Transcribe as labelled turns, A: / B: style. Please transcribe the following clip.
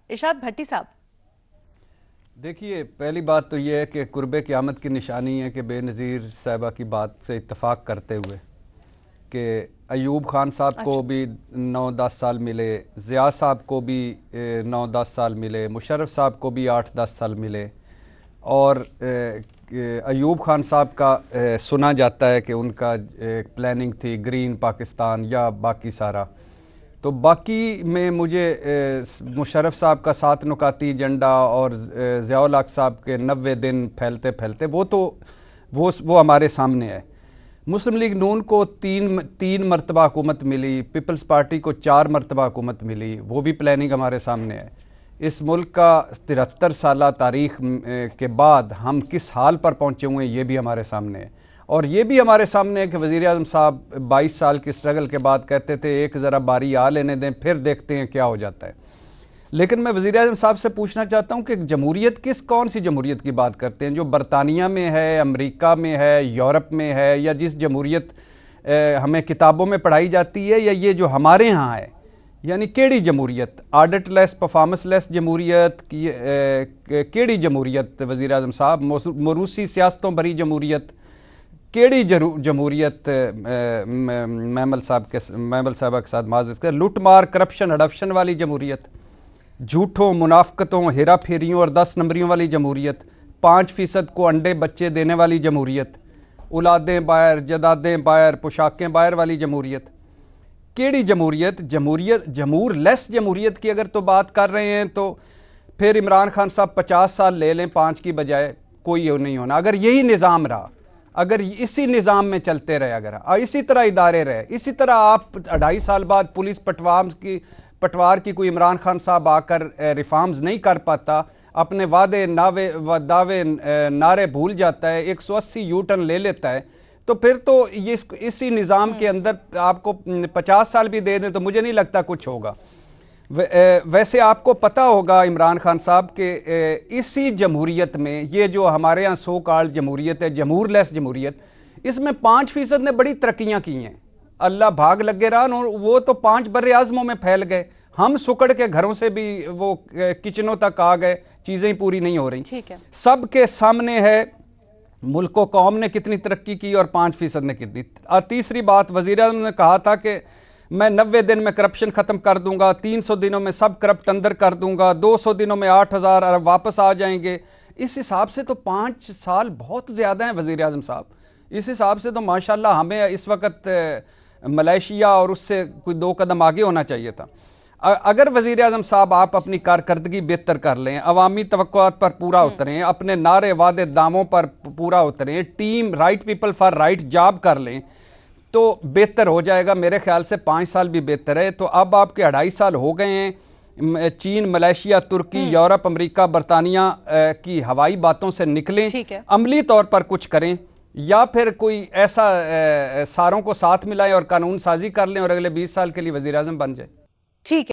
A: ارشاد بھٹی صاحب،
B: دیکھیے، پہلی بات تو یہ ہے کہ قرب قیامت کی نشانی ہے کہ بے نظیر صاحبہ کی بات سے اتفاق کرتے ہوئے کہ ایوب خان صاحب کو
A: اچھا
B: بھی 9-10 سال ملے، ضیاء صاحب کو بھی 9-10 سال ملے، مشرف صاحب کو بھی 8-10 سال ملے، اور ایوب خان صاحب کا سنا جاتا ہے کہ ان کا پلاننگ تھی گرین پاکستان یا باقی سارا. تو باقی میں مجھے مشرف صاحب کا 7 نکاتی ایجنڈا اور ضیاء الحق صاحب کے 90 دن پھیلتے پھیلتے وہ ہمارے سامنے ہے. مسلم لیگ نون کو تین مرتبہ حکومت ملی، پیپلز پارٹی کو 4 مرتبہ حکومت ملی، وہ بھی پلاننگ ہمارے سامنے ہے. اس ملک کا 73 سالہ تاریخ کے بعد ہم کس حال پر پہنچے ہوئے ہیں یہ بھی ہمارے سامنے ہے. اور یہ بھی ہمارے سامنے ہے کہ وزیر اعظم صاحب 22 سال کی سٹرگل کے بعد کہتے تھے ایک ذرا باری آ لینے دیں پھر دیکھتے ہیں کیا ہو جاتا ہے. لیکن میں وزیر اعظم صاحب سے پوچھنا چاہتا ہوں کہ جمہوریت کون سی جمہوریت کی بات کرتے ہیں؟ جو برطانیہ میں ہے، امریکہ میں ہے، یورپ میں ہے، یا جس جمہوریت ہمیں کتابوں میں پڑھائی جاتی ہے، یا یہ جو ہمارے ہاں ہے؟ یعنی کیڑی جمہوریت؟ آڈٹ لیس، پرفارمنس لیس جمہوریت؟ کیڑی جمہوریت وزیر اعظم صاحب؟ موروثی سیاستوں بھری جمہوریت؟ کیڑی جمہوریت؟ میمل صاحبہ کے ساتھ معذرت کر، لوٹ مار، کرپشن، ہڑپشن والی جمہوریت؟ جھوٹوں، منافقتوں، ہیرا پھیریوں اور 10 نمبریوں والی جمہوریت؟ 5% کو انڈے بچے دینے والی جمہوریت؟ اولادیں باہر، جدادیں باہر، پوشاکیں باہر والی جمہوریت؟ کیڑی جمہوریت؟ جمہور لیس جمہوریت کی اگر تو بات کر رہے ہیں تو پھر عمران خان صاحب 50 سال لے لیں 5 کی بجائے، کوئی نہیں ہونا. اگر یہی نظام رہا، اگر اسی نظام میں چلتے رہے، اگر اسی طرح ادارے رہے، اسی طرح آپ 2.5 سال بعد پولیس پٹوار کی کوئی عمران خان صاحب آ کر ریفارمز نہیں کر پاتا، اپنے وعدے دعوے نعرے بھول جاتا ہے، 180 یو ٹرن لے لیتا ہے، تو پھر تو اسی نظام کے اندر آپ کو 50 سال بھی دے دیں تو مجھے نہیں لگتا کچھ ہوگا. ویسے آپ کو پتہ ہوگا عمران خان صاحب کہ اسی جمہوریت میں یہ جو ہمارے یہاں سو کالڈ جمہوریت ہے، جمہور لیس جمہوریت، اس میں 5% نے بڑی ترقیاں کی ہیں. اللہ بھاگ لگے رہا، وہ تو 5 بر اعظموں میں پھیل گئے. ہم سکڑ کے گھروں سے بھی وہ کچنوں تک آ گئے، چیزیں پوری نہیں ہو رہی.
A: ٹھیک ہے.
B: سب کے سامنے ہے ملک و قوم نے کتنی ترقی کی اور 5% نے کتنی. تیسری بات، وزیر اعظم نے کہا تھا کہ میں 90 دن میں کرپشن ختم کر دوں گا، 300 دنوں میں سب کرپٹ اندر کر دوں گا، 200 دنوں میں 8,000 ارب واپس آ جائیں گے. اس حساب سے تو 5 سال بہت زیادہ ہیں وزیر اعظم صاحب. اس حساب سے تو ماشاءاللہ ہمیں اس وقت ملائیشیا اور اس سے کوئی 2 قدم آگے ہونا چاہیے تھا. اگر وزیر اعظم صاحب آپ اپنی کارکردگی بہتر کر لیں، عوامی توقعات پر پورا اتریں، اپنے نعرے وعدے داموں پر پورا اتریں، team right people for right job کر لیں تو بہتر ہو جائے گا. میرے خیال سے 5 سال بھی بہتر ہے. تو اب آپ کے 2.5 سال ہو گئے ہیں. چین، ملائیشیا، ترکی، یورپ، امریکہ، برطانیہ کی ہوائی باتوں سے نکلیں، عملی طور پر کچھ کریں، یا پھر کوئی ایسا ساروں کو ساتھ ملائیں اور قانون سازی کر لیں اور اگلے 20 سال کے لیے وزیر اعظم بن جائے.
A: ٹھیک ہے.